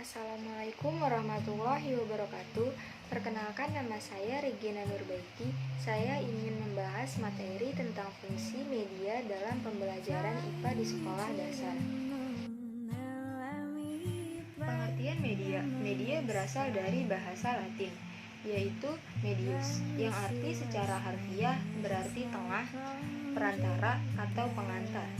Assalamualaikum warahmatullahi wabarakatuh. Perkenalkan, nama saya Regina Nurbaiti. Saya ingin membahas materi tentang fungsi media dalam pembelajaran IPA di sekolah dasar. Pengertian media. Media berasal dari bahasa Latin, yaitu medius, yang arti secara harfiah berarti tengah, perantara, atau pengantar.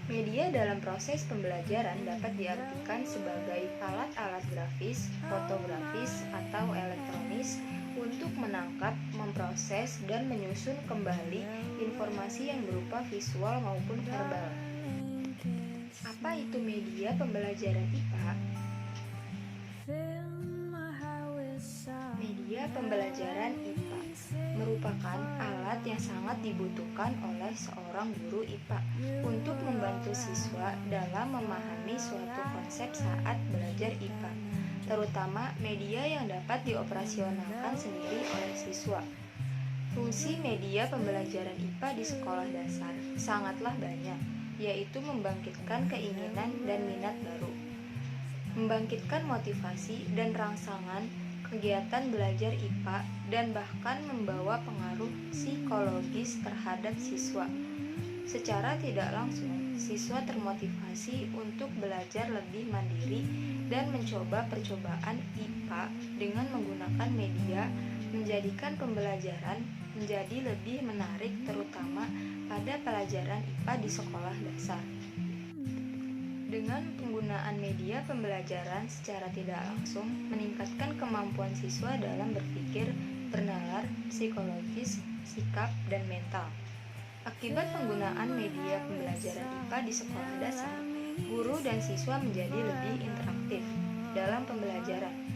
Media dalam proses pembelajaran dapat diartikan sebagai alat-alat grafis, fotografis, atau elektronis untuk menangkap, memproses, dan menyusun kembali informasi yang berupa visual maupun verbal. Apa itu media pembelajaran IPA? Media pembelajaran IPA merupakan alat yang sangat dibutuhkan oleh seorang guru IPA untuk membantu siswa dalam memahami suatu konsep saat belajar IPA, terutama media yang dapat dioperasionalkan sendiri oleh siswa. Fungsi media pembelajaran IPA di sekolah dasar sangatlah banyak, yaitu membangkitkan keinginan dan minat baru, membangkitkan motivasi dan rangsangan kegiatan belajar IPA, dan bahkan membawa pengaruh psikologis terhadap siswa. Secara tidak langsung, siswa termotivasi untuk belajar lebih mandiri dan mencoba percobaan IPA dengan menggunakan media, menjadikan pembelajaran menjadi lebih menarik, terutama pada pelajaran IPA di sekolah dasar. Dengan penggunaan media pembelajaran secara tidak langsung meningkatkan kemampuan siswa dalam berpikir, bernalar, psikologis, sikap, dan mental. Akibat penggunaan media pembelajaran IPA di sekolah dasar, guru dan siswa menjadi lebih interaktif dalam pembelajaran.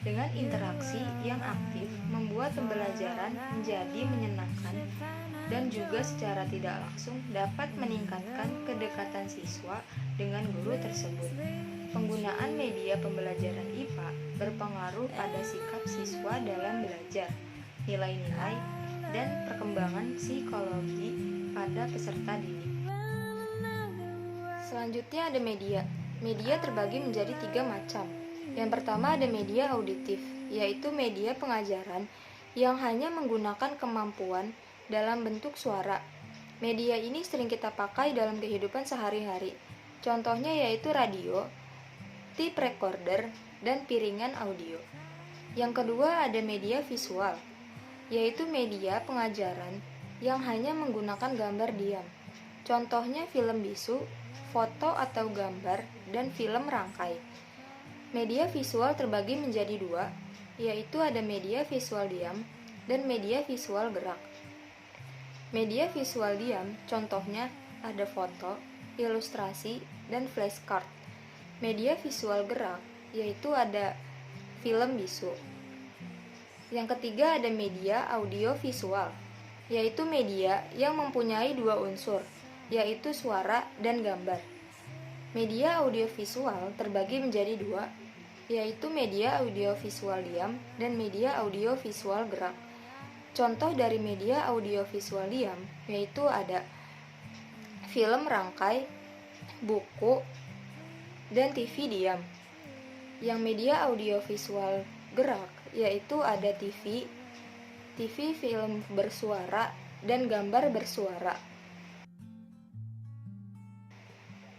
Dengan interaksi yang aktif, membuat pembelajaran menjadi menyenangkan dan juga secara tidak langsung dapat meningkatkan kedekatan siswa dengan guru tersebut. Penggunaan media pembelajaran IPA berpengaruh pada sikap siswa dalam belajar, nilai-nilai, dan perkembangan psikologi pada peserta didik. Selanjutnya ada media. Media terbagi menjadi 3 macam. Yang pertama ada media auditif, yaitu media pengajaran yang hanya menggunakan kemampuan dalam bentuk suara. Media ini sering kita pakai dalam kehidupan sehari-hari. Contohnya yaitu radio, tape recorder, dan piringan audio. Yang kedua ada media visual, yaitu media pengajaran yang hanya menggunakan gambar diam. Contohnya film bisu, foto atau gambar, dan film rangkai. Media visual terbagi menjadi 2, yaitu ada media visual diam dan media visual gerak. Media visual diam contohnya ada foto, ilustrasi, dan flashcard. Media visual gerak yaitu ada film bisu. Yang ketiga ada media audio visual, yaitu media yang mempunyai 2 unsur, yaitu suara dan gambar. Media audiovisual terbagi menjadi 2, yaitu media audiovisual diam dan media audiovisual gerak. Contoh dari media audiovisual diam yaitu ada film rangkai, buku, dan TV diam. Yang media audiovisual gerak yaitu ada TV, film bersuara, dan gambar bersuara.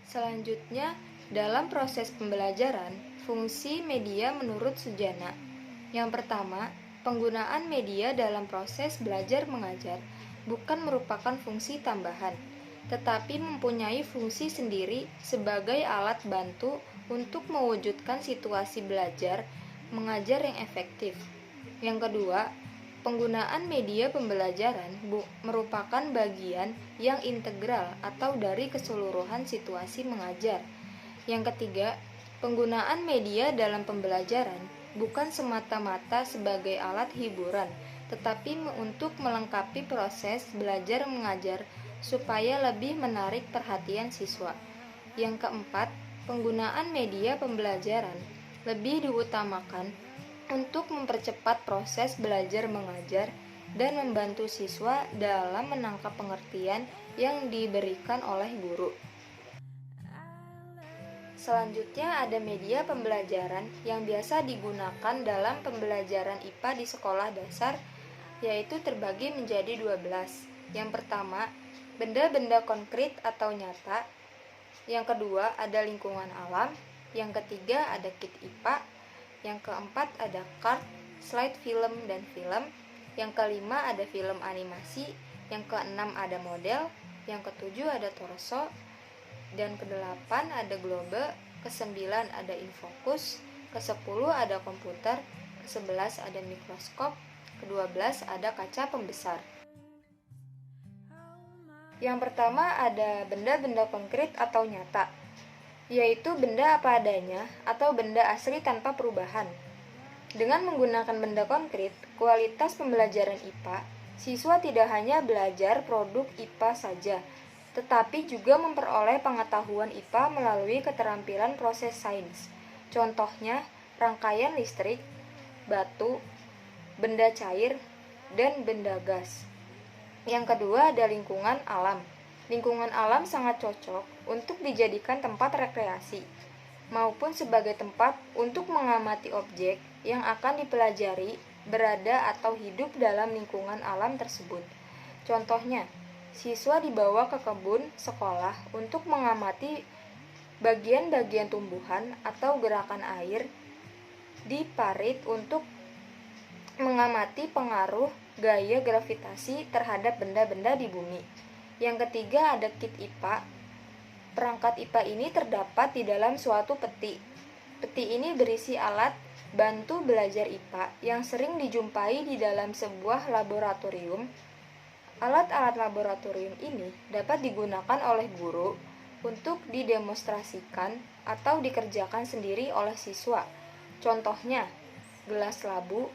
Selanjutnya, dalam proses pembelajaran, fungsi media menurut Sujana. Yang pertama, penggunaan media dalam proses belajar mengajar bukan merupakan fungsi tambahan, tetapi mempunyai fungsi sendiri sebagai alat bantu untuk mewujudkan situasi belajar mengajar yang efektif. Yang kedua, penggunaan media pembelajaran merupakan bagian yang integral atau dari keseluruhan situasi mengajar. Yang ketiga, penggunaan media dalam pembelajaran bukan semata-mata sebagai alat hiburan, tetapi untuk melengkapi proses belajar mengajar supaya lebih menarik perhatian siswa. Yang keempat, penggunaan media pembelajaran lebih diutamakan untuk mempercepat proses belajar mengajar dan membantu siswa dalam menangkap pengertian yang diberikan oleh guru. Selanjutnya ada media pembelajaran yang biasa digunakan dalam pembelajaran IPA di sekolah dasar, yaitu terbagi menjadi 12. Yang pertama, benda-benda konkret atau nyata. Yang kedua, ada lingkungan alam. Yang ketiga, ada kit IPA. Yang keempat, ada kart, slide film, dan film. Yang kelima, ada film animasi. Yang keenam, ada model. Yang ketujuh, ada torso. Dan kedelapan ada globe, kesembilan ada infocus, kesepuluh ada komputer, kesebelas ada mikroskop, kedua belas ada kaca pembesar. Yang pertama ada benda-benda konkret atau nyata, yaitu benda apa adanya atau benda asli tanpa perubahan. Dengan menggunakan benda konkret, kualitas pembelajaran IPA, siswa tidak hanya belajar produk IPA saja, tetapi juga memperoleh pengetahuan IPA melalui keterampilan proses sains. Contohnya, rangkaian listrik, batu, benda cair, dan benda gas. Yang kedua ada lingkungan alam. Lingkungan alam sangat cocok untuk dijadikan tempat rekreasi, maupun sebagai tempat untuk mengamati objek yang akan dipelajari berada atau hidup dalam lingkungan alam tersebut. Contohnya, siswa dibawa ke kebun sekolah untuk mengamati bagian-bagian tumbuhan atau gerakan air di parit untuk mengamati pengaruh gaya gravitasi terhadap benda-benda di bumi. Yang ketiga ada kit IPA. Perangkat IPA ini terdapat di dalam suatu peti. Peti ini berisi alat bantu belajar IPA yang sering dijumpai di dalam sebuah laboratorium. Alat-alat laboratorium ini dapat digunakan oleh guru untuk didemonstrasikan atau dikerjakan sendiri oleh siswa. Contohnya, gelas labu,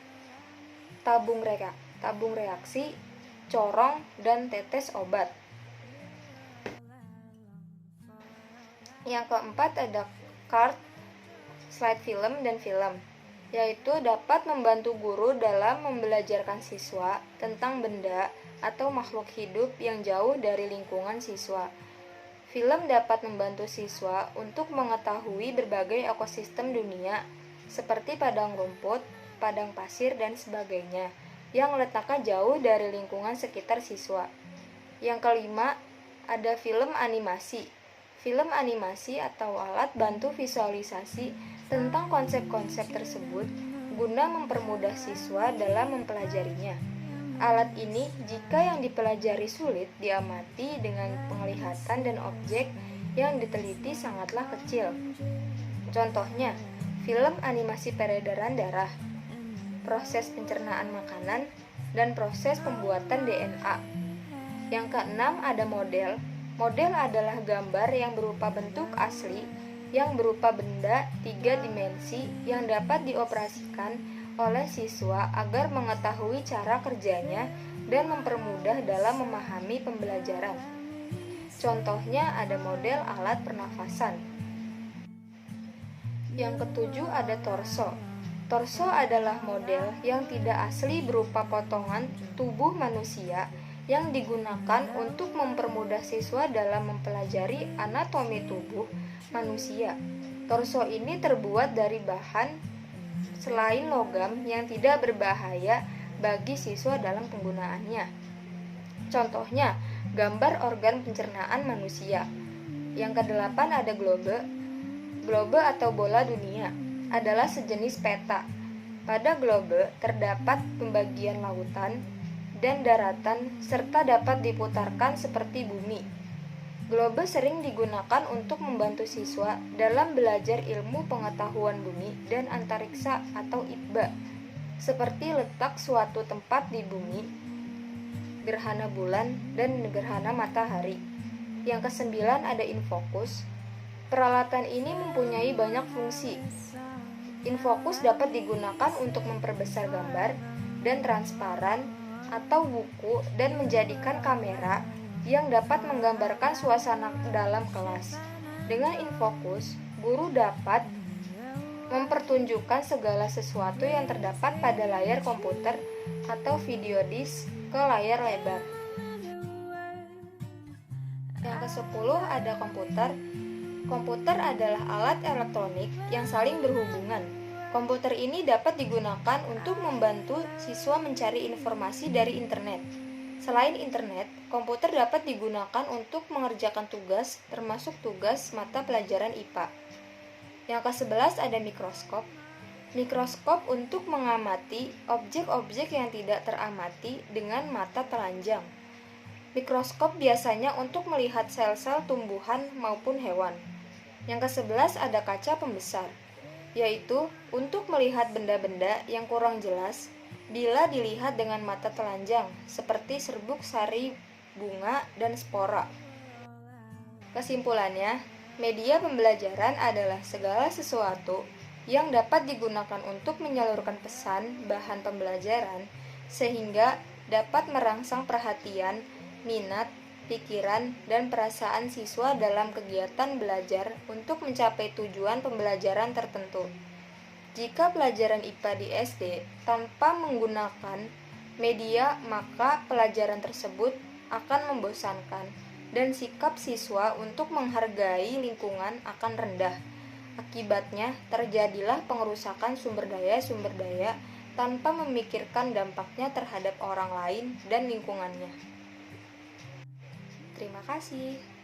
tabung reaksi, corong, dan tetes obat. Yang keempat ada kart, slide film, dan film, yaitu dapat membantu guru dalam membelajarkan siswa tentang benda atau makhluk hidup yang jauh dari lingkungan siswa. Film dapat membantu siswa untuk mengetahui berbagai ekosistem dunia, seperti padang rumput, padang pasir, dan sebagainya, yang letaknya jauh dari lingkungan sekitar siswa. Yang kelima, ada film animasi. Film animasi atau alat bantu visualisasi tentang konsep-konsep tersebut guna mempermudah siswa dalam mempelajarinya. Alat ini, jika yang dipelajari sulit diamati dengan penglihatan dan objek yang diteliti sangatlah kecil. Contohnya, film animasi peredaran darah, proses pencernaan makanan, dan proses pembuatan DNA. Yang keenam ada model. Model adalah gambar yang berupa bentuk asli, yang berupa benda 3 dimensi yang dapat dioperasikan oleh siswa agar mengetahui cara kerjanya dan mempermudah dalam memahami pembelajaran. Contohnya ada model alat pernafasan. Yang ketujuh ada torso. Torso adalah model yang tidak asli berupa potongan tubuh manusia yang digunakan untuk mempermudah siswa dalam mempelajari anatomi tubuh manusia. Torso ini terbuat dari bahan selain logam yang tidak berbahaya bagi siswa dalam penggunaannya. Contohnya, gambar organ pencernaan manusia. Yang kedelapan ada globe. Globe atau bola dunia adalah sejenis peta. Pada globe terdapat pembagian lautan dan daratan serta dapat diputarkan seperti bumi. Globe sering digunakan untuk membantu siswa dalam belajar ilmu pengetahuan bumi dan antariksa atau IPBA, seperti letak suatu tempat di bumi, gerhana bulan, dan gerhana matahari. Yang kesembilan ada infocus. Peralatan ini mempunyai banyak fungsi. Infocus dapat digunakan untuk memperbesar gambar dan transparan atau buku dan menjadikan kamera yang dapat menggambarkan suasana dalam kelas. Dengan infocus, guru dapat mempertunjukkan segala sesuatu yang terdapat pada layar komputer atau video disk ke layar lebar. Yang ke-10 ada komputer. Komputer adalah alat elektronik yang saling berhubungan. Komputer ini dapat digunakan untuk membantu siswa mencari informasi dari internet. Selain internet, komputer dapat digunakan untuk mengerjakan tugas, termasuk tugas mata pelajaran IPA. Yang ke-11 ada mikroskop. Mikroskop untuk mengamati objek-objek yang tidak teramati dengan mata telanjang. Mikroskop biasanya untuk melihat sel-sel tumbuhan maupun hewan. Yang ke-11 ada kaca pembesar, yaitu untuk melihat benda-benda yang kurang jelas bila dilihat dengan mata telanjang, seperti serbuk sari bunga dan spora. Kesimpulannya, media pembelajaran adalah segala sesuatu yang dapat digunakan untuk menyalurkan pesan bahan pembelajaran sehingga dapat merangsang perhatian, minat, pikiran, dan perasaan siswa dalam kegiatan belajar untuk mencapai tujuan pembelajaran tertentu. Jika pelajaran IPA di SD tanpa menggunakan media, maka pelajaran tersebut akan membosankan dan sikap siswa untuk menghargai lingkungan akan rendah. Akibatnya, terjadilah pengerusakan sumber daya tanpa memikirkan dampaknya terhadap orang lain dan lingkungannya. Terima kasih.